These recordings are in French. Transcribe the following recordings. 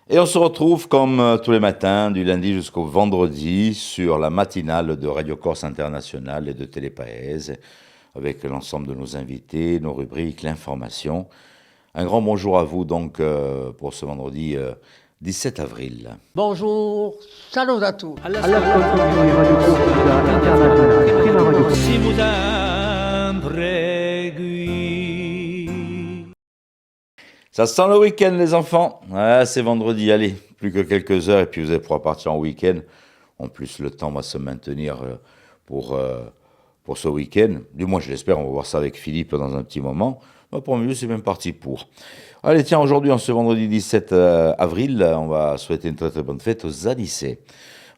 Et on se retrouve comme tous les matins, du lundi jusqu'au vendredi, sur la matinale de Radio Corse International et de Télépaèse, avec l'ensemble de nos invités, nos rubriques, l'information. Un grand bonjour à vous donc pour ce vendredi 17 avril. Bonjour, salut à tous. All'ascolto di Radio Corsa Internazionale, prima radio Siamo sempre qui. Ça sent le week-end les enfants. Ah, c'est vendredi, allez, plus que quelques heures et puis vous allez pouvoir partir en week-end. En plus, le temps va se maintenir pour ce week-end. Du moins, je l'espère, on va voir ça avec Philippe dans un petit moment. Pour mieux, c'est même parti pour. Allez, tiens, aujourd'hui, en ce vendredi 17 avril, on va souhaiter une très très bonne fête aux Anissés.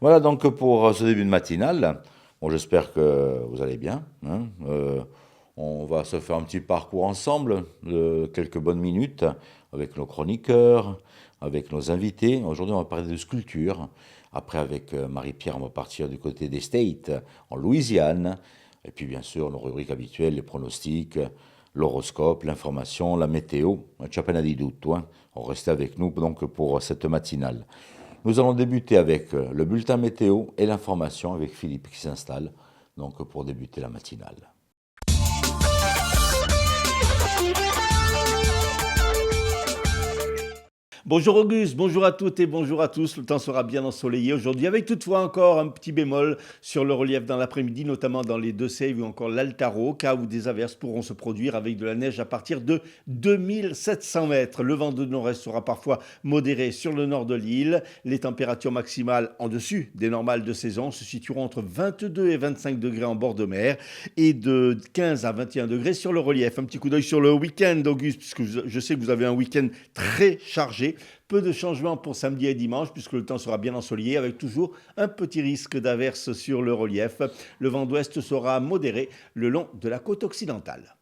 Voilà donc pour ce début de matinale. Bon, j'espère que vous allez bien. On va se faire un petit parcours ensemble de quelques bonnes minutes avec nos chroniqueurs, avec nos invités. Aujourd'hui, on va parler de sculpture. Après, avec Marie-Pierre, on va partir du côté des States, en Louisiane. Et puis, bien sûr, nos rubriques habituelles, les pronostics, l'horoscope, l'information, la météo. Tu n'as pas dit doute, hein. On reste avec nous donc pour cette matinale. Nous allons débuter avec le bulletin météo et l'information avec Philippe qui s'installe donc pour débuter la matinale. Bonjour Auguste, bonjour à toutes et bonjour à tous. Le temps sera bien ensoleillé aujourd'hui avec toutefois encore un petit bémol sur le relief dans l'après-midi, notamment dans les Deux-Sèvres ou encore l'Altaro, cas où des averses pourront se produire avec de la neige à partir de 2700 mètres. Le vent de nord-est sera parfois modéré sur le nord de l'île. Les températures maximales en dessus des normales de saison se situeront entre 22 et 25 degrés en bord de mer et de 15 à 21 degrés sur le relief. Un petit coup d'œil sur le week-end, Auguste, puisque je sais que vous avez un week-end très chargé. Peu de changements pour samedi et dimanche puisque le temps sera bien ensoleillé avec toujours un petit risque d'averse sur le relief. Le vent d'ouest sera modéré le long de la côte occidentale.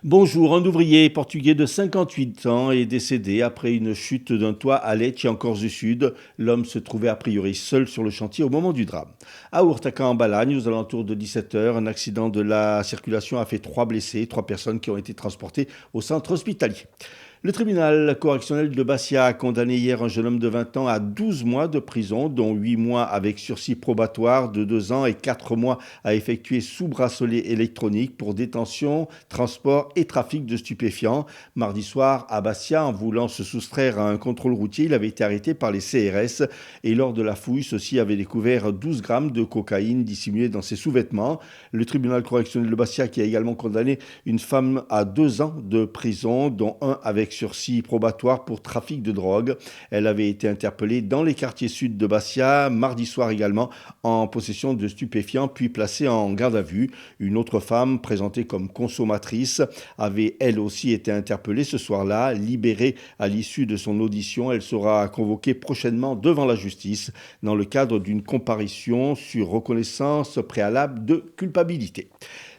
Bonjour, un ouvrier portugais de 58 ans est décédé après une chute d'un toit à Lecce en Corse du Sud. L'homme se trouvait a priori seul sur le chantier au moment du drame. À Urtaca en Balagne, aux alentours de 17h, un accident de la circulation a fait 3 blessés, 3 personnes qui ont été transportées au centre hospitalier. Le tribunal correctionnel de Bastia a condamné hier un jeune homme de 20 ans à 12 mois de prison, dont 8 mois avec sursis probatoire de 2 ans et 4 mois à effectuer sous bracelet électronique pour détention, transport et trafic de stupéfiants. Mardi soir, à Bastia, en voulant se soustraire à un contrôle routier, il avait été arrêté par les CRS et lors de la fouille, ceux-ci avaient découvert 12 grammes de cocaïne dissimulée dans ses sous-vêtements. Le tribunal correctionnel de Bastia qui a également condamné une femme à 2 ans de prison, dont un avec sursis probatoire pour trafic de drogue. Elle avait été interpellée dans les quartiers sud de Bastia, mardi soir également, en possession de stupéfiants, puis placée en garde à vue. Une autre femme, présentée comme consommatrice, avait elle aussi été interpellée ce soir-là, libérée à l'issue de son audition. Elle sera convoquée prochainement devant la justice dans le cadre d'une comparution sur reconnaissance préalable de culpabilité.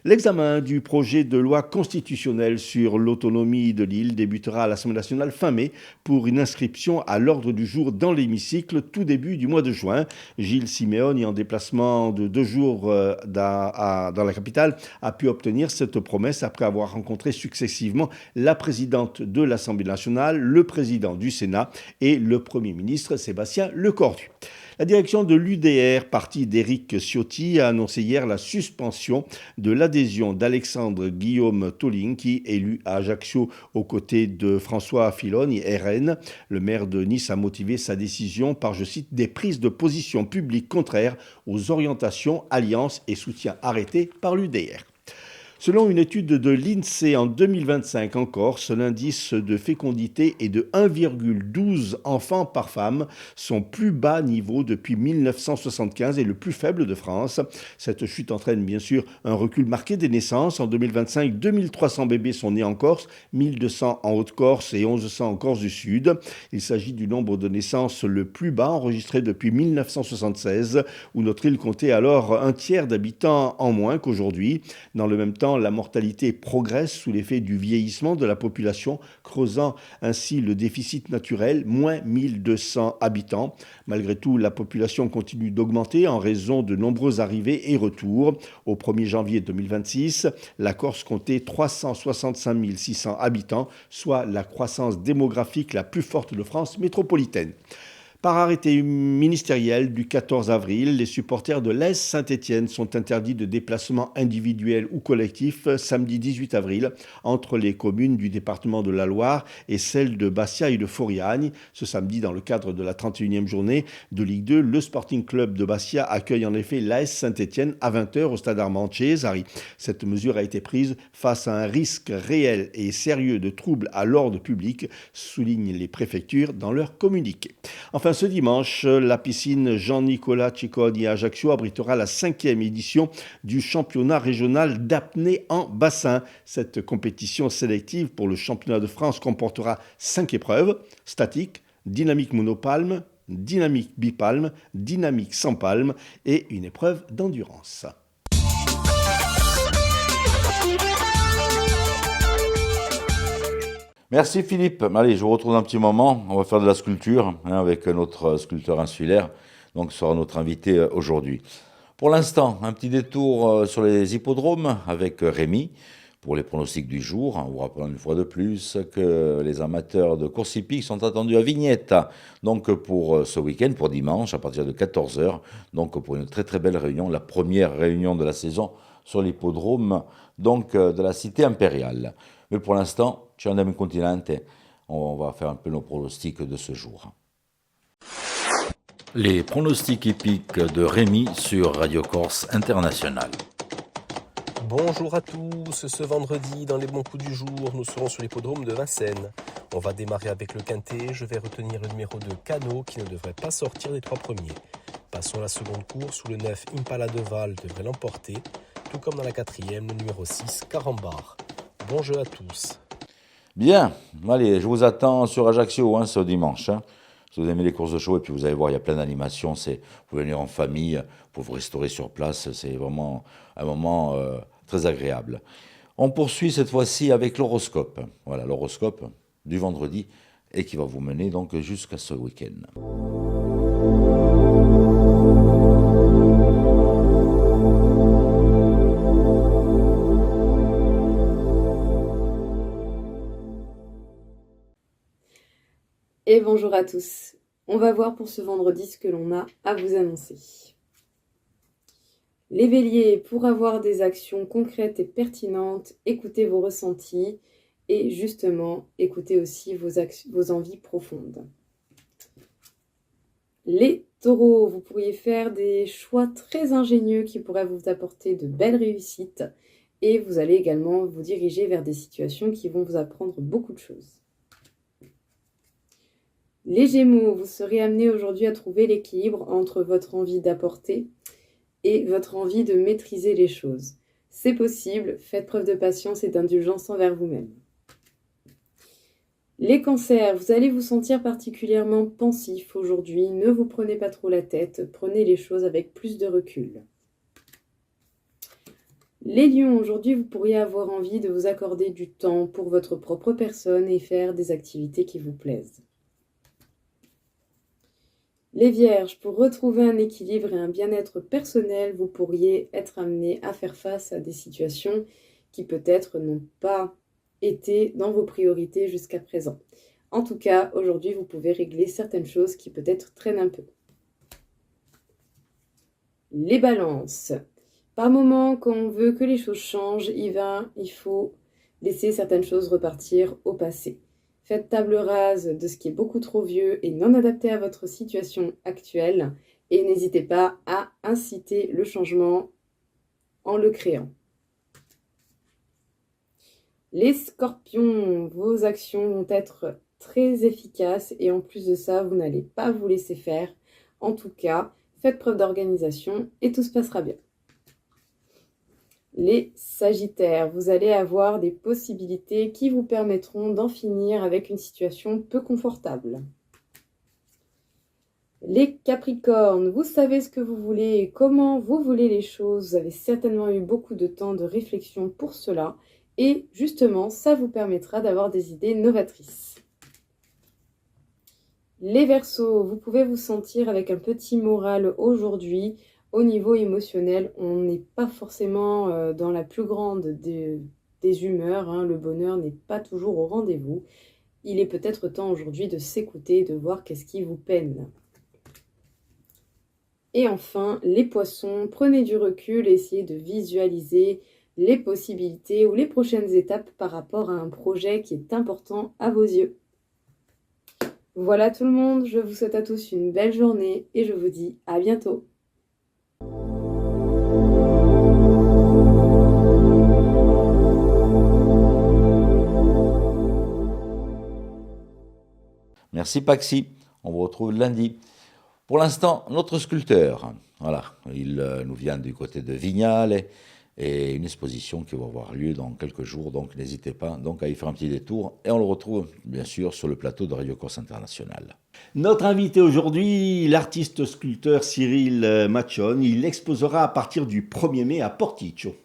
L'examen du projet de loi constitutionnelle sur l'autonomie de l'île débutera à l'Assemblée nationale fin mai pour une inscription à l'ordre du jour dans l'hémicycle tout début du mois de juin. Gilles Simeoni, en déplacement de 2 jours dans la capitale, a pu obtenir cette promesse après avoir rencontré successivement la présidente de l'Assemblée nationale, le président du Sénat et le Premier ministre Sébastien Lecornu. La direction de l'UDR, parti d'Éric Ciotti, a annoncé hier la suspension de l'adhésion d'Alexandre Guillaume Tolinki, élu à Ajaccio aux côtés de François Filoni, RN. Le maire de Nice a motivé sa décision par, je cite, des prises de position publiques contraires aux orientations, alliances et soutiens arrêtés par l'UDR. Selon une étude de l'INSEE en 2025 en Corse, l'indice de fécondité est de 1,12 enfants par femme, son plus bas niveau depuis 1975 et le plus faible de France. Cette chute entraîne bien sûr un recul marqué des naissances. En 2025, 2300 bébés sont nés en Corse, 1200 en Haute-Corse et 1100 en Corse du Sud. Il s'agit du nombre de naissances le plus bas enregistré depuis 1976, où notre île comptait alors un tiers d'habitants en moins qu'aujourd'hui. Dans le même temps, Cependant, la mortalité progresse sous l'effet du vieillissement de la population, creusant ainsi le déficit naturel, moins 1200 habitants. Malgré tout, la population continue d'augmenter en raison de nombreux arrivées et retours. Au 1er janvier 2026, la Corse comptait 365 600 habitants, soit la croissance démographique la plus forte de France métropolitaine. Par arrêté ministériel du 14 avril, les supporters de l'AS Saint-Étienne sont interdits de déplacement individuel ou collectif samedi 18 avril entre les communes du département de la Loire et celles de Bastia et de Foriagne. Ce samedi, dans le cadre de la 31e journée de Ligue 2, le Sporting Club de Bastia accueille en effet l'AS Saint-Étienne à 20h au stade Armand Cesari. Cette mesure a été prise face à un risque réel et sérieux de troubles à l'ordre public, soulignent les préfectures dans leur communiqué. Enfin, ce dimanche, la piscine Jean-Nicolas Cicconi à Ajaccio abritera la 5e édition du championnat régional d'apnée en bassin. Cette compétition sélective pour le championnat de France comportera 5 épreuves: statique, dynamique monopalme, dynamique bipalme, dynamique sans palme et une épreuve d'endurance. Merci Philippe. Allez, je vous retrouve dans un petit moment. On va faire de la sculpture avec notre sculpteur insulaire. Donc, ce sera notre invité aujourd'hui. Pour l'instant, un petit détour sur les hippodromes avec Rémi pour les pronostics du jour. On vous rappelle une fois de plus que les amateurs de course hippique sont attendus à Vignette. Donc, pour ce week-end, pour dimanche, à partir de 14h. Donc, pour une très très belle réunion, la première réunion de la saison sur l'hippodrome donc, de la cité impériale. Mais pour l'instant, ci andiamo in continente, on va faire un peu nos pronostics de ce jour. Les pronostics hippiques de Rémi sur Radio Corse International. Bonjour à tous, ce vendredi dans les bons coups du jour, nous serons sur l'hippodrome de Vincennes. On va démarrer avec le quintet, je vais retenir le numéro 2 Cano qui ne devrait pas sortir des 3 premiers. Passons à la seconde course où le 9 Impala de Val devrait l'emporter, tout comme dans la 4e, le numéro 6 Carambar. Bon jeu à tous. Bien, allez, je vous attends sur Ajaccio ce dimanche. Si vous aimez les courses de chevaux, et puis vous allez voir, il y a plein d'animations. Vous pouvez venir en famille, vous pouvez vous restaurer sur place. C'est vraiment un moment très agréable. On poursuit cette fois-ci avec l'horoscope. Voilà, l'horoscope du vendredi et qui va vous mener donc jusqu'à ce week-end. Et bonjour à tous. On va voir pour ce vendredi ce que l'on a à vous annoncer. Les béliers, pour avoir des actions concrètes et pertinentes, écoutez vos ressentis et justement, écoutez aussi vos envies profondes. Les taureaux, vous pourriez faire des choix très ingénieux qui pourraient vous apporter de belles réussites et vous allez également vous diriger vers des situations qui vont vous apprendre beaucoup de choses. Les Gémeaux, vous serez amenés aujourd'hui à trouver l'équilibre entre votre envie d'apporter et votre envie de maîtriser les choses. C'est possible, faites preuve de patience et d'indulgence envers vous-même. Les Cancers, vous allez vous sentir particulièrement pensif aujourd'hui, ne vous prenez pas trop la tête, prenez les choses avec plus de recul. Les Lions, aujourd'hui vous pourriez avoir envie de vous accorder du temps pour votre propre personne et faire des activités qui vous plaisent. Les Vierges, pour retrouver un équilibre et un bien-être personnel, vous pourriez être amenés à faire face à des situations qui peut-être n'ont pas été dans vos priorités jusqu'à présent. En tout cas, aujourd'hui, vous pouvez régler certaines choses qui peut-être traînent un peu. Les Balances. Par moment, quand on veut que les choses changent, il faut laisser certaines choses repartir au passé. Faites table rase de ce qui est beaucoup trop vieux et non adapté à votre situation actuelle et n'hésitez pas à inciter le changement en le créant. Les Scorpions, vos actions vont être très efficaces et en plus de ça, vous n'allez pas vous laisser faire. En tout cas, faites preuve d'organisation et tout se passera bien. Les Sagittaires, vous allez avoir des possibilités qui vous permettront d'en finir avec une situation peu confortable. Les Capricornes, vous savez ce que vous voulez et comment vous voulez les choses. Vous avez certainement eu beaucoup de temps de réflexion pour cela. Et justement, ça vous permettra d'avoir des idées novatrices. Les Verseaux, vous pouvez vous sentir avec un petit moral aujourd'hui. Au niveau émotionnel, on n'est pas forcément dans la plus grande des humeurs. Hein. Le bonheur n'est pas toujours au rendez-vous. Il est peut-être temps aujourd'hui de s'écouter et de voir qu'est-ce qui vous peine. Et enfin, les Poissons, prenez du recul et essayez de visualiser les possibilités ou les prochaines étapes par rapport à un projet qui est important à vos yeux. Voilà tout le monde, je vous souhaite à tous une belle journée et je vous dis à bientôt. Merci Paxi, on vous retrouve lundi. Pour l'instant, notre sculpteur, voilà, il nous vient du côté de Vignales et une exposition qui va avoir lieu dans quelques jours, donc n'hésitez pas donc à y faire un petit détour et on le retrouve bien sûr sur le plateau de Radio Corse International. Notre invité aujourd'hui, l'artiste sculpteur Cyril Machon, il exposera à partir du 1er mai à Porticcio.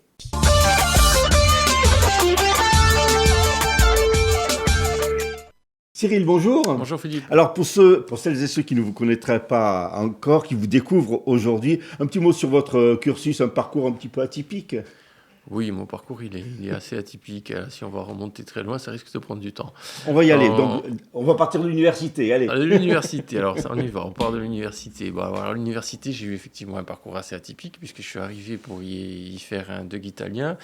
Cyril, bonjour. Bonjour Philippe. Alors pour celles et ceux qui ne vous connaîtraient pas encore, qui vous découvrent aujourd'hui, un petit mot sur votre cursus, un parcours un petit peu atypique. Oui, mon parcours il est assez atypique. Si on va remonter très loin, ça risque de prendre du temps. On va y aller. Donc, on va partir de l'université. Allez. De l'université, alors ça on y va, on part de l'université. Bon, alors l'université, j'ai eu effectivement un parcours assez atypique puisque je suis arrivé pour y faire un DUG italien.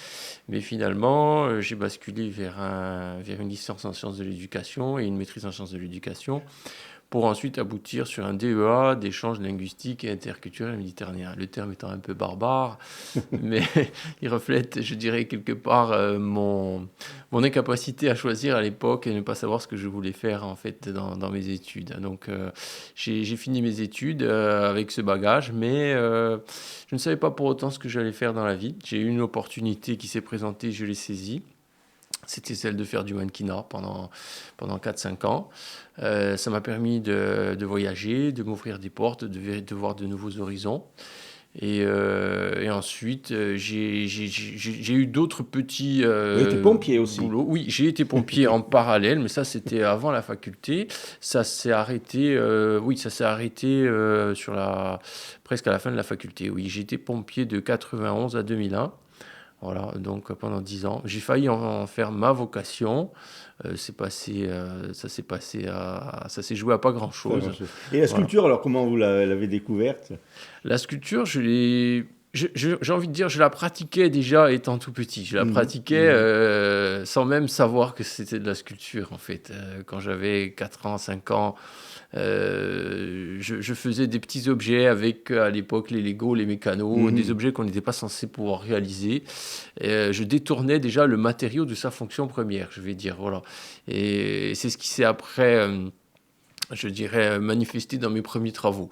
Mais finalement, j'ai basculé vers une licence en sciences de l'éducation et une maîtrise en sciences de l'éducation, pour ensuite aboutir sur un DEA d'échanges linguistiques et interculturels méditerranéens. Le terme étant un peu barbare, mais il reflète, je dirais, quelque part mon incapacité à choisir à l'époque et ne pas savoir ce que je voulais faire en fait dans mes études. Donc j'ai fini mes études avec ce bagage, mais je ne savais pas pour autant ce que j'allais faire dans la vie. J'ai eu une opportunité qui s'est présentée, je l'ai saisie. C'était celle de faire du mannequinat pendant 4-5 ans. Ça m'a permis de voyager, de m'ouvrir des portes, de voir de nouveaux horizons. Et ensuite, j'ai eu d'autres petits Vous avez été pompier aussi. boulots. Oui, j'ai été pompier en parallèle, mais ça, c'était avant la faculté. Ça s'est arrêté, presque à la fin de la faculté. Oui, j'ai été pompier de 91 à 2001. Voilà, donc pendant 10 ans. J'ai failli en faire ma vocation. Ça s'est joué à pas grand-chose. Et la sculpture, alors comment vous l'avez découverte ? La sculpture, j'ai envie de dire, je la pratiquais déjà étant tout petit. Je la pratiquais sans même savoir que c'était de la sculpture, en fait. Quand j'avais 4 ans, 5 ans, je faisais des petits objets avec, à l'époque, les Lego, les mécanos, des objets qu'on n'était pas censé pouvoir réaliser. Je détournais déjà le matériau de sa fonction première, je vais dire. Voilà. Et c'est ce qui s'est après... je dirais, manifesté dans mes premiers travaux.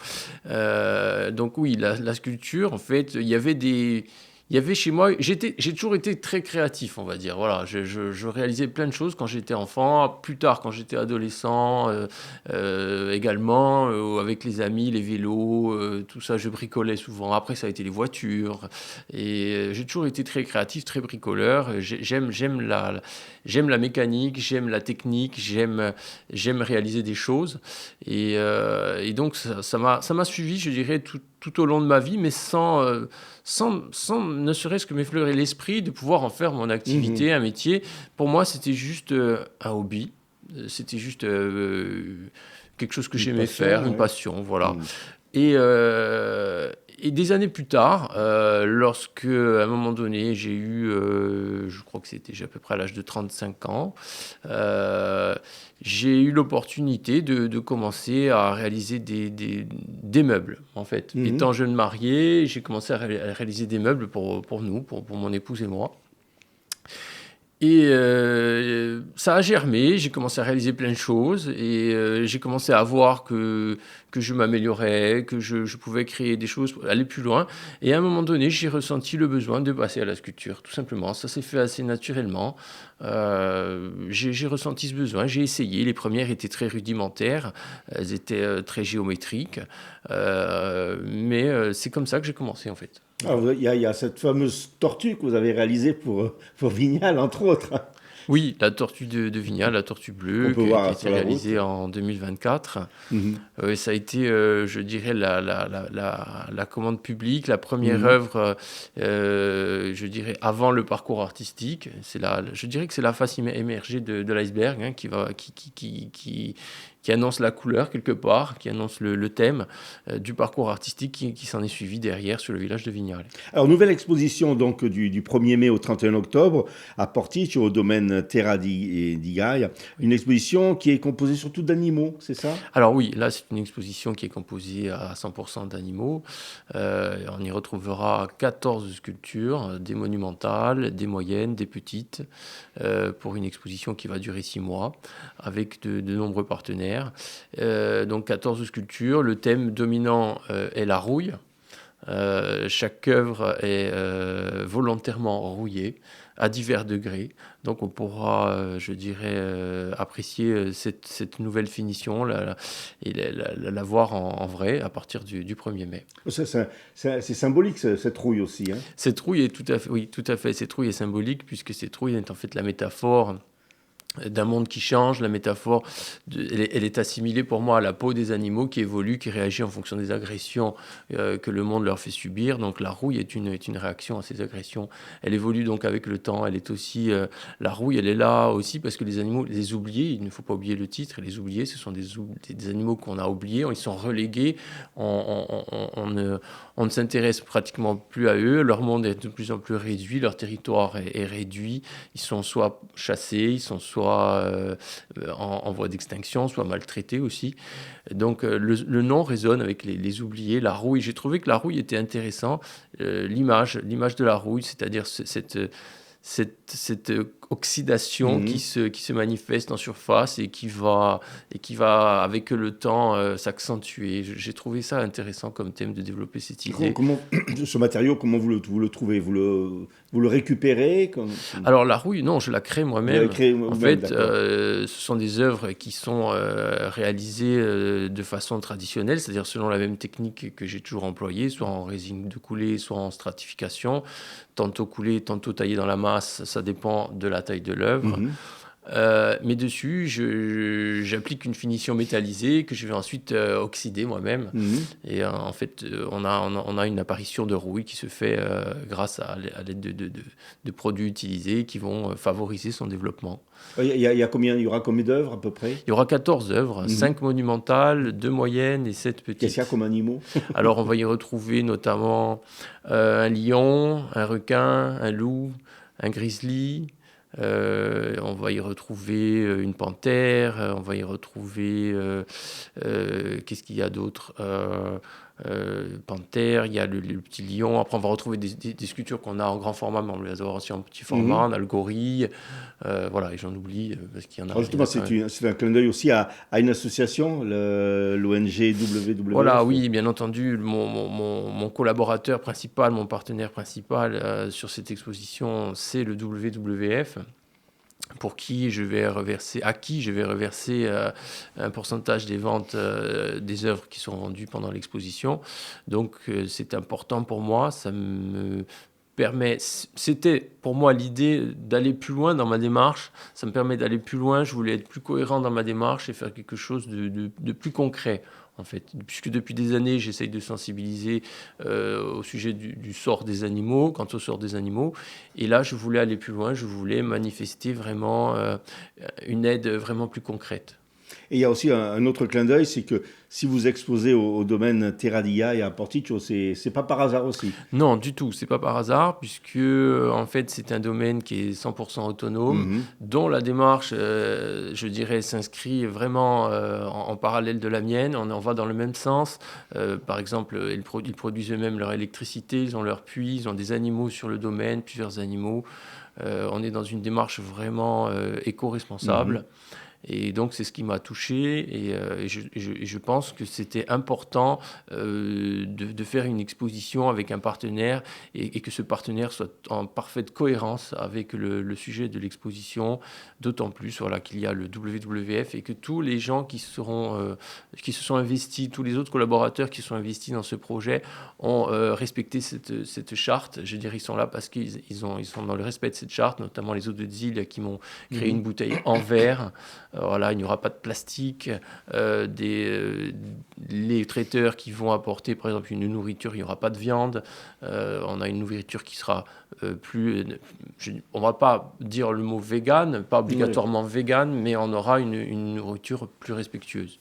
Donc oui, la sculpture, en fait, il y avait chez moi, j'ai toujours été très créatif, on va dire. Voilà, je réalisais plein de choses quand j'étais enfant, plus tard quand j'étais adolescent, également, avec les amis, les vélos, tout ça, je bricolais souvent. Après, ça a été les voitures. Et j'ai toujours été très créatif, très bricoleur. J'aime la mécanique, j'aime la technique, j'aime réaliser des choses. Et donc, ça m'a suivi, je dirais, tout au long de ma vie, mais sans ne serait-ce que m'effleurer l'esprit de pouvoir en faire mon activité, un métier. Pour moi, c'était juste un hobby. C'était juste quelque chose que j'aimais faire, une passion, voilà. Et des années plus tard, lorsque, à un moment donné, j'ai eu, je crois que c'était à peu près à l'âge de 35 ans, j'ai eu l'opportunité de commencer à réaliser des meubles, en fait. Étant jeune marié, j'ai commencé à réaliser des meubles pour nous, pour mon épouse et moi. Et ça a germé, j'ai commencé à réaliser plein de choses et j'ai commencé à voir que je m'améliorais, que je pouvais créer des choses, aller plus loin. Et à un moment donné, j'ai ressenti le besoin de passer à la sculpture, tout simplement. Ça s'est fait assez naturellement. J'ai ressenti ce besoin, j'ai essayé. Les premières étaient très rudimentaires, elles étaient très géométriques. Mais c'est comme ça que j'ai commencé en fait. Alors, il y a cette fameuse tortue que vous avez réalisée pour Vignal, entre autres. Oui, la tortue de Vignal, la tortue bleue, On peut qui voir a été sur la réalisée en 2024. Mhm. Ça a été, je dirais, la commande publique, la première œuvre, je dirais, avant le parcours artistique. Je dirais que c'est la face émergée de l'iceberg, hein, qui annonce la couleur quelque part, qui annonce le thème du parcours artistique qui s'en est suivi derrière sur le village de Vignal. Alors, nouvelle exposition donc du 1er mai au 31 octobre à Portici, au domaine Terra di Gaia. Une exposition qui est composée surtout d'animaux, c'est ça? Alors oui, là c'est une exposition qui est composée à 100% d'animaux. On y retrouvera 14 sculptures, des monumentales, des moyennes, des petites, pour une exposition qui va durer 6 mois, avec de nombreux partenaires. Donc 14 sculptures. Le thème dominant est la rouille. Chaque œuvre est volontairement rouillée à divers degrés. Donc on pourra, je dirais, apprécier cette nouvelle finition et la voir en vrai à partir du 1er mai. C'est symbolique, cette rouille aussi. Hein. Cette rouille est tout à fait. Cette rouille est symbolique puisque cette rouille est en fait la métaphore d'un monde qui change. La métaphore, elle est assimilée pour moi à la peau des animaux qui évolue, qui réagit en fonction des agressions que le monde leur fait subir. Donc la rouille est une réaction à ces agressions. Elle évolue donc avec le temps. Elle est aussi, la rouille, elle est là aussi parce que les animaux, les oubliés, il ne faut pas oublier le titre, les oubliés, ce sont des animaux qu'on a oubliés, ils sont relégués, on ne s'intéresse pratiquement plus à eux, leur monde est de plus en plus réduit, leur territoire est réduit, ils sont soit chassés, ils sont soit en voie d'extinction, soit maltraités aussi. Donc le nom résonne avec les oubliés, la rouille. J'ai trouvé que la rouille était intéressant, l'image de la rouille, c'est-à-dire cette oxydation qui se manifeste en surface et qui va avec le temps s'accentuer. J'ai trouvé ça intéressant comme thème de développer cette idée. Ce matériau, comment vous le trouvez? Vous le récupérez Alors la rouille, non, je la crée moi-même. En fait, ce sont des œuvres qui sont réalisées de façon traditionnelle, c'est-à-dire selon la même technique que j'ai toujours employée, soit en résine de coulée, soit en stratification, tantôt coulée, tantôt taillée dans la masse, ça dépend de la taille de l'œuvre. Mais dessus, j'applique une finition métallisée que je vais ensuite oxyder moi-même. Et en fait, on a une apparition de rouille qui se fait grâce à l'aide de produits utilisés qui vont favoriser son développement. Il y aura combien d'œuvres à peu près? Il y aura 14 œuvres, 5 monumentales, 2 moyennes et 7 petites. Qu'est-ce qu'il y a comme animaux? Alors, on va y retrouver notamment un lion, un requin, un loup, un grizzly. On va y retrouver une panthère, on va y retrouver qu'est-ce qu'il y a d'autre, panthère, il y a le petit lion. Après on va retrouver des sculptures qu'on a en grand format, mais on va les avoir aussi en petit format. On a le gorille, voilà, et j'en oublie parce qu'il y en a. Alors justement, c'est un clin d'œil aussi à une association, l'ONG WWF. Voilà, oui, bien entendu, mon collaborateur principal, mon partenaire principal sur cette exposition, c'est le WWF. À qui je vais reverser un pourcentage des ventes des œuvres qui sont vendues pendant l'exposition. Donc c'est important pour moi, ça me permet, c'était pour moi l'idée d'aller plus loin dans ma démarche, ça me permet d'aller plus loin, je voulais être plus cohérent dans ma démarche et faire quelque chose de plus concret. En fait, puisque depuis des années, j'essaye de sensibiliser au sujet du sort des animaux, quant au sort des animaux. Et là, je voulais aller plus loin, je voulais manifester vraiment une aide vraiment plus concrète. Et il y a aussi un autre clin d'œil, c'est que si vous exposez au domaine Terra di Gaia et à Portici, c'est pas par hasard aussi. Non, du tout, c'est pas par hasard, puisque en fait c'est un domaine qui est 100% autonome, dont la démarche, je dirais, s'inscrit vraiment en parallèle de la mienne. On va dans le même sens. Par exemple, ils produisent eux-mêmes leur électricité, ils ont leur puits, ils ont des animaux sur le domaine, plusieurs animaux. On est dans une démarche vraiment éco-responsable. Et donc, c'est ce qui m'a touché. Et je pense que c'était important de faire une exposition avec un partenaire et que ce partenaire soit en parfaite cohérence avec le sujet de l'exposition. D'autant plus qu'il y a le WWF et que tous les gens qui se sont investis, tous les autres collaborateurs qui se sont investis dans ce projet ont respecté cette charte. Je dirais, ils sont là parce qu'ils sont dans le respect de cette charte, notamment les eaux de Dzil qui m'ont créé une bouteille en verre. Il n'y aura pas de plastique. Les traiteurs qui vont apporter, par exemple, une nourriture, il n'y aura pas de viande. On a une nourriture qui sera on ne va pas dire le mot vegan, pas obligatoirement vegan, mais on aura une nourriture plus respectueuse.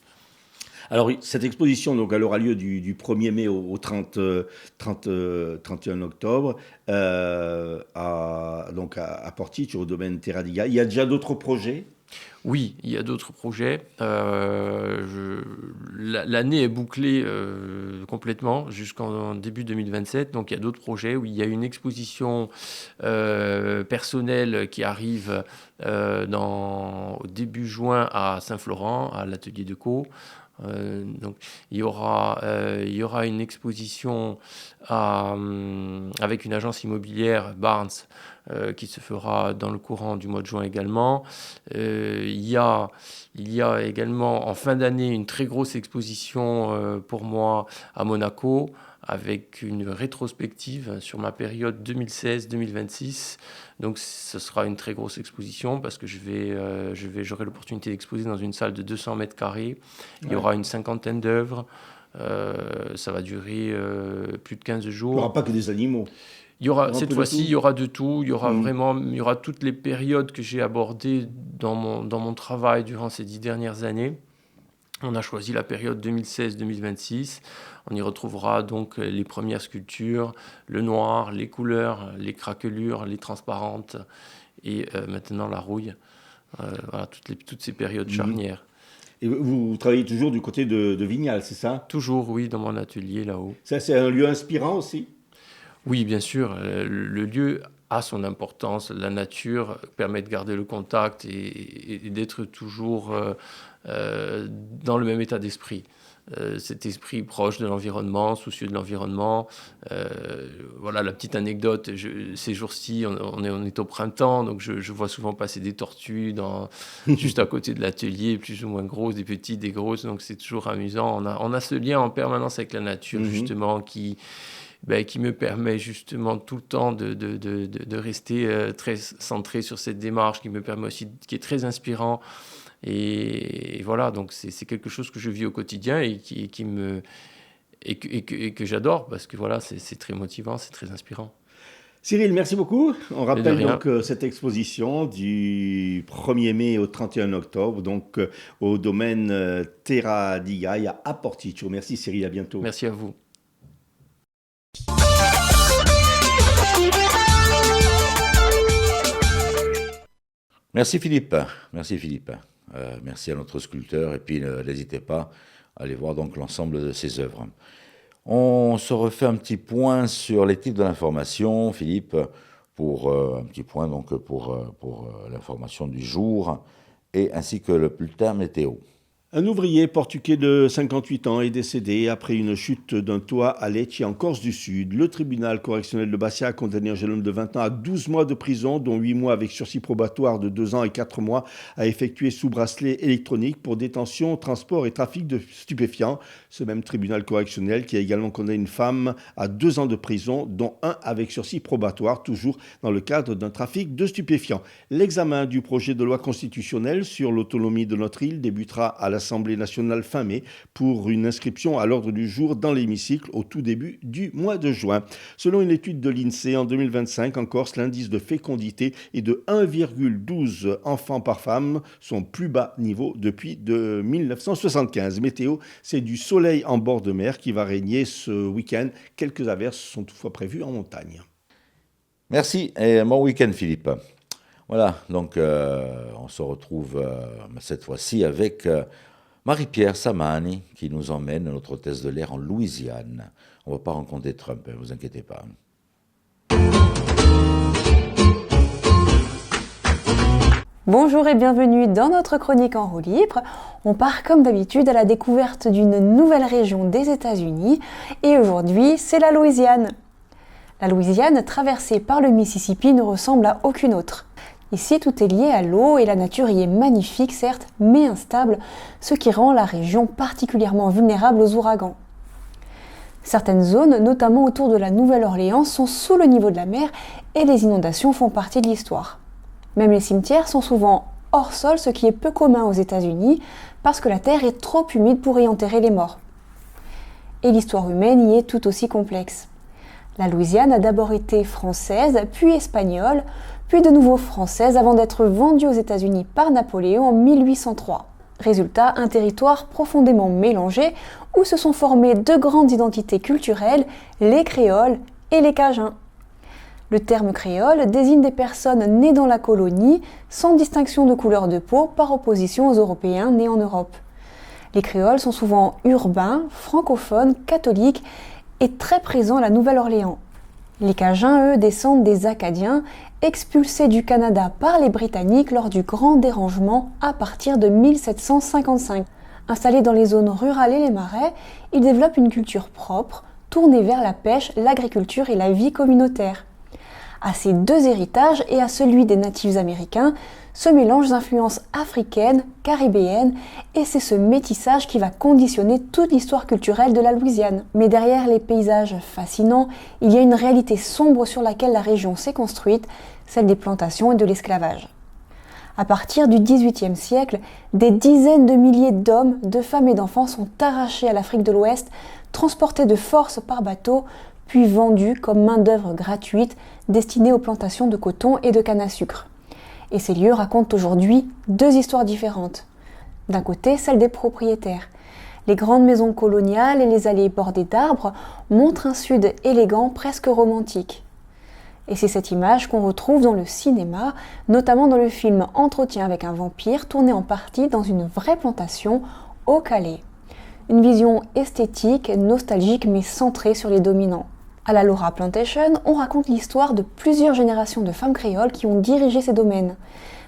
Alors, cette exposition, donc, elle aura lieu du 1er mai au 31 octobre à Portici, au domaine Terra di Gaia. Il y a déjà d'autres projets ? Oui, il y a d'autres projets. L'année est bouclée complètement jusqu'en début 2027. Donc, il y a d'autres projets où il y a une exposition personnelle qui arrive au début juin à Saint-Florent, à l'atelier de Caux. Donc, il y aura une exposition avec une agence immobilière, Barnes, qui se fera dans le courant du mois de juin également. Il y a également en fin d'année une très grosse exposition pour moi à Monaco, avec une rétrospective sur ma période 2016-2026. Donc ce sera une très grosse exposition parce que j'aurai l'opportunité d'exposer dans une salle de 200 mètres carrés. Il y aura une 50aine d'œuvres. Ça va durer plus de 15 jours. Il n'y aura pas que des animaux. Cette fois-ci, il y aura de tout. Il y aura toutes les périodes que j'ai abordées dans mon travail durant ces 10 dernières années. On a choisi la période 2016-2026. On y retrouvera donc les premières sculptures, le noir, les couleurs, les craquelures, les transparentes et maintenant la rouille. Toutes ces périodes charnières. Et vous travaillez toujours du côté de Vignal, c'est ça ? Toujours, oui, dans mon atelier là-haut. Ça, c'est un lieu inspirant aussi ? Oui, bien sûr. Le lieu a son importance. La nature permet de garder le contact et d'être toujours dans le même état d'esprit. Cet esprit proche de l'environnement, soucieux de l'environnement. La petite anecdote, ces jours-ci, on est au printemps, donc je vois souvent passer des tortues juste à côté de l'atelier, plus ou moins grosses, des petites, des grosses, donc c'est toujours amusant. On a ce lien en permanence avec la nature, justement, qui me permet justement tout le temps de rester très centré sur cette démarche, qui me permet aussi, qui est très inspirant. Et voilà, donc c'est quelque chose que je vis au quotidien et que j'adore parce que voilà, c'est très motivant, c'est très inspirant. Cyril, merci beaucoup. On rappelle donc cette exposition du 1er mai au 31 octobre, donc au domaine Terra di Gaia à Portici. Merci Cyril, à bientôt. Merci à vous. Merci Philippe. Merci à notre sculpteur et puis n'hésitez pas à aller voir donc l'ensemble de ses œuvres. On se refait un petit point sur les types de l'information, Philippe, pour un petit point donc pour l'information du jour et ainsi que le bulletin météo. Un ouvrier portugais de 58 ans est décédé après une chute d'un toit à Lecce en Corse du Sud. Le tribunal correctionnel de Bastia a condamné un jeune homme de 20 ans à 12 mois de prison, dont 8 mois avec sursis probatoire de 2 ans et 4 mois à effectuer sous bracelet électronique pour détention, transport et trafic de stupéfiants. Ce même tribunal correctionnel qui a également condamné une femme à 2 ans de prison, dont 1 avec sursis probatoire, toujours dans le cadre d'un trafic de stupéfiants. L'examen du projet de loi constitutionnelle sur l'autonomie de notre île débutera à l'Assemblée nationale fin mai pour une inscription à l'ordre du jour dans l'hémicycle au tout début du mois de juin. Selon une étude de l'INSEE, en 2025, en Corse, l'indice de fécondité est de 1,12 enfants par femme, son plus bas niveau depuis 1975. Météo, c'est du soleil en bord de mer qui va régner ce week-end. Quelques averses sont toutefois prévues en montagne. Merci et bon week-end Philippe. Voilà, donc on se retrouve cette fois-ci avec Marie-Pierre Samani qui nous emmène, notre hôtesse de l'air, en Louisiane. On ne va pas rencontrer Trump, ne vous inquiétez pas. Bonjour et bienvenue dans notre chronique en roue libre. On part comme d'habitude à la découverte d'une nouvelle région des États-Unis et aujourd'hui c'est la Louisiane. La Louisiane, traversée par le Mississippi, ne ressemble à aucune autre. Ici tout est lié à l'eau et la nature y est magnifique certes, mais instable, ce qui rend la région particulièrement vulnérable aux ouragans. Certaines zones, notamment autour de la Nouvelle-Orléans, sont sous le niveau de la mer et les inondations font partie de l'histoire. Même les cimetières sont souvent hors sol, ce qui est peu commun aux États-Unis, parce que la terre est trop humide pour y enterrer les morts. Et l'histoire humaine y est tout aussi complexe. La Louisiane a d'abord été française, puis espagnole, puis de nouveau française avant d'être vendue aux États-Unis par Napoléon en 1803. Résultat, un territoire profondément mélangé où se sont formées deux grandes identités culturelles, les créoles et les cajuns. Le terme créole désigne des personnes nées dans la colonie, sans distinction de couleur de peau, par opposition aux Européens nés en Europe. Les créoles sont souvent urbains, francophones, catholiques et très présents à la Nouvelle-Orléans. Les Cajuns, eux, descendent des Acadiens, expulsés du Canada par les Britanniques lors du Grand Dérangement à partir de 1755. Installés dans les zones rurales et les marais, ils développent une culture propre, tournée vers la pêche, l'agriculture et la vie communautaire. À ces deux héritages et à celui des natifs américains se mélangent les influences africaines, caribéennes, et c'est ce métissage qui va conditionner toute l'histoire culturelle de la Louisiane. Mais derrière les paysages fascinants, il y a une réalité sombre sur laquelle la région s'est construite, celle des plantations et de l'esclavage. À partir du XVIIIe siècle, des dizaines de milliers d'hommes, de femmes et d'enfants sont arrachés à l'Afrique de l'Ouest, transportés de force par bateau, puis vendus comme main-d'œuvre gratuite destinée aux plantations de coton et de canne à sucre. Et ces lieux racontent aujourd'hui deux histoires différentes. D'un côté, celle des propriétaires. Les grandes maisons coloniales et les allées bordées d'arbres montrent un sud élégant, presque romantique. Et c'est cette image qu'on retrouve dans le cinéma, notamment dans le film Entretien avec un vampire, tourné en partie dans une vraie plantation au Calais. Une vision esthétique, nostalgique, mais centrée sur les dominants. À la Laura Plantation, on raconte l'histoire de plusieurs générations de femmes créoles qui ont dirigé ces domaines.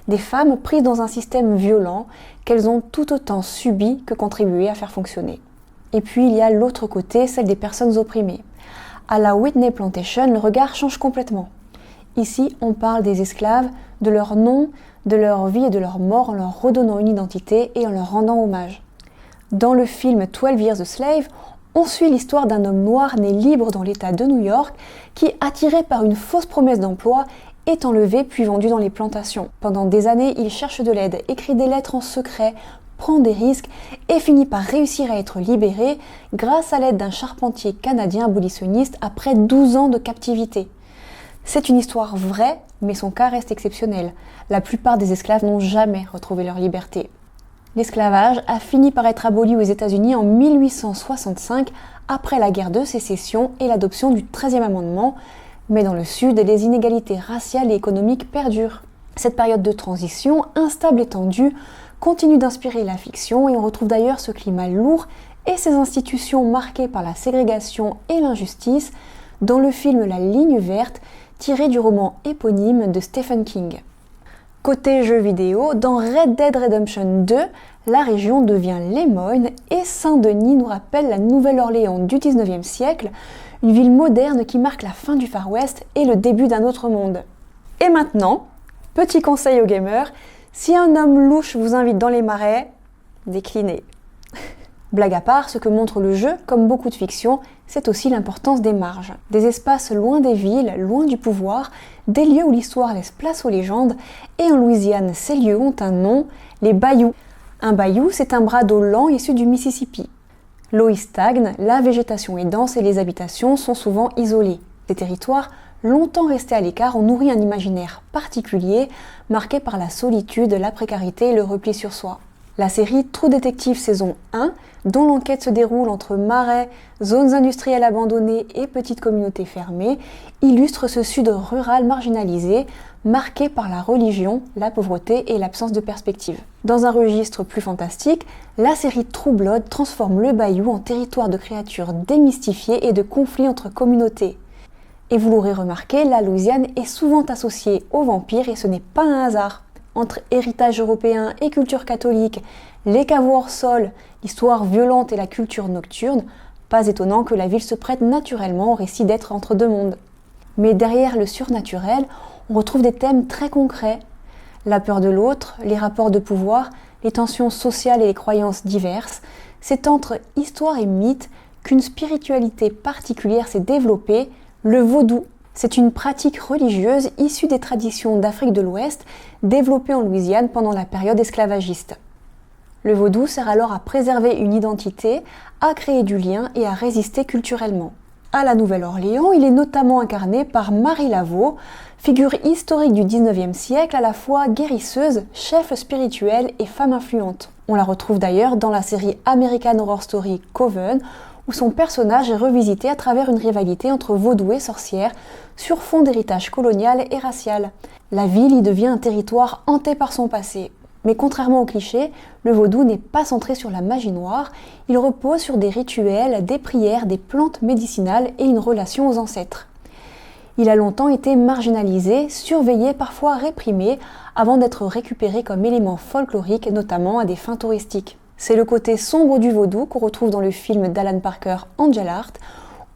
Des femmes prises dans un système violent qu'elles ont tout autant subi que contribué à faire fonctionner. Et puis il y a l'autre côté, celle des personnes opprimées. À la Whitney Plantation, le regard change complètement. Ici, on parle des esclaves, de leur nom, de leur vie et de leur mort en leur redonnant une identité et en leur rendant hommage. Dans le film 12 Years a Slave, on suit l'histoire d'un homme noir né libre dans l'État de New York qui, attiré par une fausse promesse d'emploi, est enlevé puis vendu dans les plantations. Pendant des années, il cherche de l'aide, écrit des lettres en secret, prend des risques et finit par réussir à être libéré grâce à l'aide d'un charpentier canadien abolitionniste après 12 ans de captivité. C'est une histoire vraie, mais son cas reste exceptionnel. La plupart des esclaves n'ont jamais retrouvé leur liberté. L'esclavage a fini par être aboli aux États-Unis en 1865 après la guerre de sécession et l'adoption du 13e amendement, mais dans le Sud, les inégalités raciales et économiques perdurent. Cette période de transition, instable et tendue, continue d'inspirer la fiction et on retrouve d'ailleurs ce climat lourd et ces institutions marquées par la ségrégation et l'injustice dans le film La Ligne verte, tiré du roman éponyme de Stephen King. Côté jeux vidéo, dans Red Dead Redemption 2, la région devient Les Moines et Saint-Denis nous rappelle la Nouvelle-Orléans du 19e siècle, une ville moderne qui marque la fin du Far West et le début d'un autre monde. Et maintenant, petit conseil aux gamers, si un homme louche vous invite dans les marais, déclinez. Blague à part, ce que montre le jeu, comme beaucoup de fiction, c'est aussi l'importance des marges. Des espaces loin des villes, loin du pouvoir, des lieux où l'histoire laisse place aux légendes, et en Louisiane, ces lieux ont un nom, les bayous. Un bayou, c'est un bras d'eau lent issu du Mississippi. L'eau y stagne, la végétation est dense et les habitations sont souvent isolées. Ces territoires, longtemps restés à l'écart, ont nourri un imaginaire particulier, marqué par la solitude, la précarité et le repli sur soi. La série True Detective saison 1, dont l'enquête se déroule entre marais, zones industrielles abandonnées et petites communautés fermées, illustre ce sud rural marginalisé, marqué par la religion, la pauvreté et l'absence de perspective. Dans un registre plus fantastique, la série True Blood transforme le bayou en territoire de créatures démystifiées et de conflits entre communautés. Et vous l'aurez remarqué, la Louisiane est souvent associée aux vampires et ce n'est pas un hasard. entre héritage européen et culture catholique, les caveaux hors sol, l'histoire violente et la culture nocturne, pas étonnant que la ville se prête naturellement au récit d'être entre deux mondes. Mais derrière le surnaturel, on retrouve des thèmes très concrets. La peur de l'autre, les rapports de pouvoir, les tensions sociales et les croyances diverses. C'est entre histoire et mythe qu'une spiritualité particulière s'est développée, le vaudou. C'est une pratique religieuse issue des traditions d'Afrique de l'Ouest, développée en Louisiane pendant la période esclavagiste. Le vaudou sert alors à préserver une identité, à créer du lien et à résister culturellement. À la Nouvelle-Orléans, il est notamment incarné par Marie Laveau, figure historique du XIXe siècle, à la fois guérisseuse, chef spirituelle et femme influente. On la retrouve d'ailleurs dans la série American Horror Story Coven, où son personnage est revisité à travers une rivalité entre vaudou et sorcières sur fond d'héritage colonial et racial. La ville y devient un territoire hanté par son passé. Mais contrairement au cliché, le vaudou n'est pas centré sur la magie noire, il repose sur des rituels, des prières, des plantes médicinales et une relation aux ancêtres. Il a longtemps été marginalisé, surveillé, parfois réprimé, avant d'être récupéré comme élément folklorique, notamment à des fins touristiques. C'est le côté sombre du vaudou qu'on retrouve dans le film d'Alan Parker Angel Heart,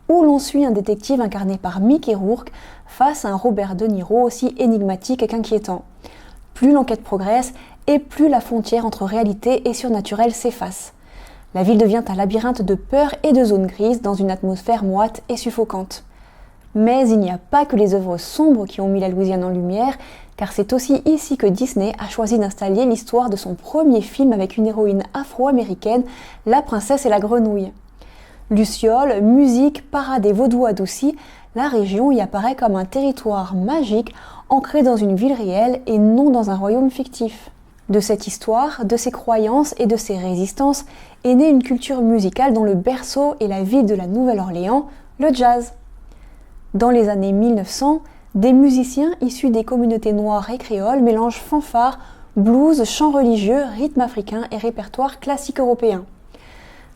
où l'on suit un détective incarné par Mickey Rourke face à un Robert De Niro aussi énigmatique qu'inquiétant. Plus l'enquête progresse et plus la frontière entre réalité et surnaturel s'efface. La ville devient un labyrinthe de peur et de zones grises dans une atmosphère moite et suffocante. Mais il n'y a pas que les œuvres sombres qui ont mis la Louisiane en lumière, car c'est aussi ici que Disney a choisi d'installer l'histoire de son premier film avec une héroïne afro-américaine, La Princesse et la Grenouille. Lucioles, musique, parade et vaudou adouci, la région y apparaît comme un territoire magique ancré dans une ville réelle et non dans un royaume fictif. De cette histoire, de ses croyances et de ses résistances est née une culture musicale dont le berceau est la ville de la Nouvelle-Orléans, le jazz. Dans les années 1900, des musiciens issus des communautés noires et créoles mélangent fanfare, blues, chants religieux, rythme africain et répertoire classique européen.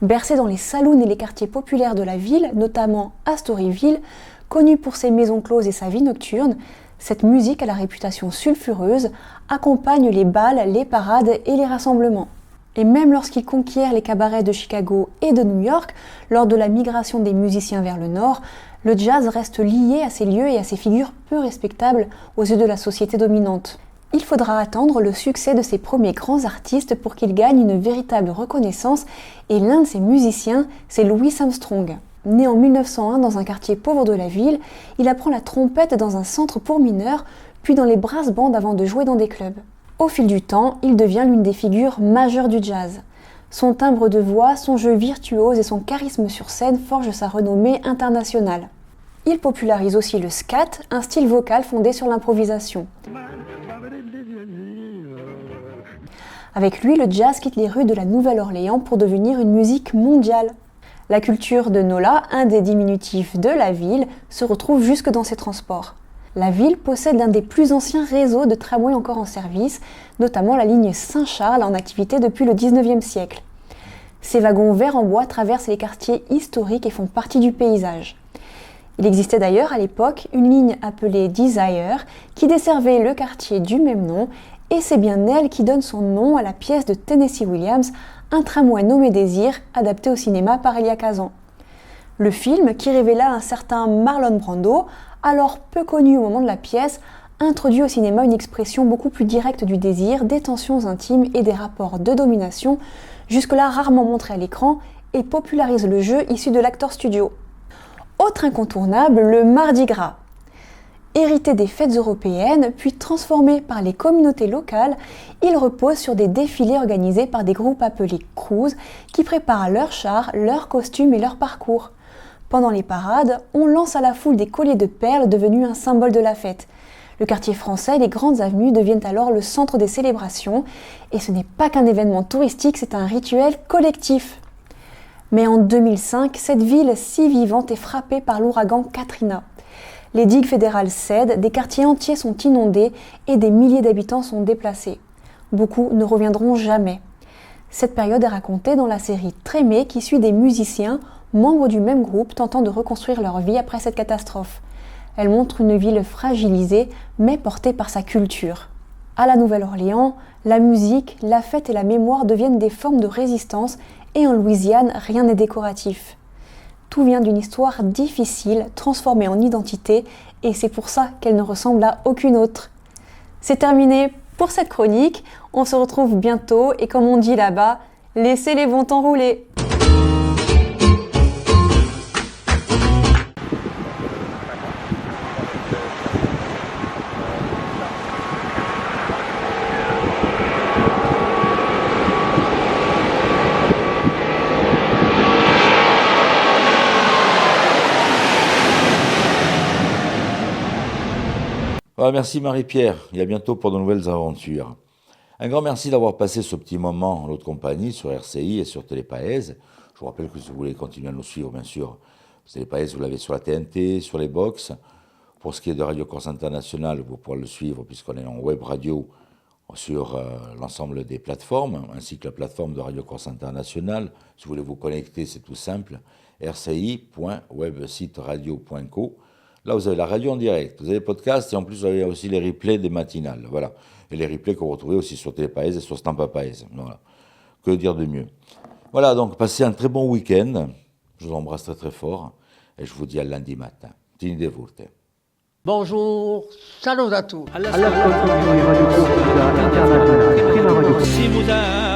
Bercé dans les saloons et les quartiers populaires de la ville, notamment à Storyville, connue pour ses maisons closes et sa vie nocturne, cette musique à la réputation sulfureuse accompagne les bals, les parades et les rassemblements. Et même lorsqu'il conquiert les cabarets de Chicago et de New York, lors de la migration des musiciens vers le nord, le jazz reste lié à ces lieux et à ces figures peu respectables aux yeux de la société dominante. Il faudra attendre le succès de ces premiers grands artistes pour qu'ils gagnent une véritable reconnaissance, et l'un de ces musiciens, c'est Louis Armstrong. Né en 1901 dans un quartier pauvre de la ville, il apprend la trompette dans un centre pour mineurs, puis dans les brass bands avant de jouer dans des clubs. Au fil du temps, il devient l'une des figures majeures du jazz. Son timbre de voix, son jeu virtuose et son charisme sur scène forgent sa renommée internationale. Il popularise aussi le scat, un style vocal fondé sur l'improvisation. Avec lui, le jazz quitte les rues de la Nouvelle-Orléans pour devenir une musique mondiale. La culture de Nola, un des diminutifs de la ville, se retrouve jusque dans ses transports. La ville possède l'un des plus anciens réseaux de tramways encore en service, notamment la ligne Saint-Charles en activité depuis le XIXe siècle. Ces wagons verts en bois traversent les quartiers historiques et font partie du paysage. Il existait d'ailleurs à l'époque une ligne appelée Desire qui desservait le quartier du même nom, et c'est bien elle qui donne son nom à la pièce de Tennessee Williams, un tramway nommé Désir, adapté au cinéma par Elia Kazan. Le film, qui révéla un certain Marlon Brando, alors peu connu au moment de la pièce, introduit au cinéma une expression beaucoup plus directe du désir, des tensions intimes et des rapports de domination, jusque-là rarement montrés à l'écran, et popularise le jeu issu de l'acteur studio. Autre incontournable, le Mardi Gras. Hérité des fêtes européennes, puis transformé par les communautés locales, il repose sur des défilés organisés par des groupes appelés crews qui préparent leurs chars, leurs costumes et leurs parcours. Pendant les parades, on lance à la foule des colliers de perles devenus un symbole de la fête. Le quartier français et les grandes avenues deviennent alors le centre des célébrations, et ce n'est pas qu'un événement touristique, c'est un rituel collectif. Mais en 2005, cette ville si vivante est frappée par l'ouragan Katrina. Les digues fédérales cèdent, des quartiers entiers sont inondés et des milliers d'habitants sont déplacés. Beaucoup ne reviendront jamais. Cette période est racontée dans la série Trémé qui suit des musiciens, membres du même groupe, tentant de reconstruire leur vie après cette catastrophe. Elle montre une ville fragilisée, mais portée par sa culture. À la Nouvelle-Orléans, la musique, la fête et la mémoire deviennent des formes de résistance et en Louisiane, rien n'est décoratif. Tout vient d'une histoire difficile, transformée en identité, et c'est pour ça qu'elle ne ressemble à aucune autre. C'est terminé pour cette chronique, on se retrouve bientôt et comme on dit là-bas, laissez les bons temps rouler. Ah, merci Marie-Pierre, et à bientôt pour de nouvelles aventures. Un grand merci d'avoir passé ce petit moment en notre compagnie sur RCI et sur Télépaèse. Je vous rappelle que si vous voulez continuer à nous suivre, bien sûr, Télépaèse, vous l'avez sur la TNT, sur les box. Pour ce qui est de Radio Corse Internationale, vous pourrez le suivre puisqu'on est en web radio sur l'ensemble des plateformes, ainsi que la plateforme de Radio Corse Internationale. Si vous voulez vous connecter, c'est tout simple, rci.websiteradio.co. Là, vous avez la radio en direct, vous avez les podcasts et en plus, vous avez aussi les replays des matinales. Voilà. Et les replays que vous retrouvez aussi sur Télépaèse et sur Stampa Paèse. Voilà. Que dire de mieux? Voilà, donc passez un très bon week-end. Je vous embrasse très très fort et je vous dis à lundi matin. Tini de Vurte. Bonjour, salut à tous. All'ascolto di Radio Corsica Internazionale, prima radio. Simuda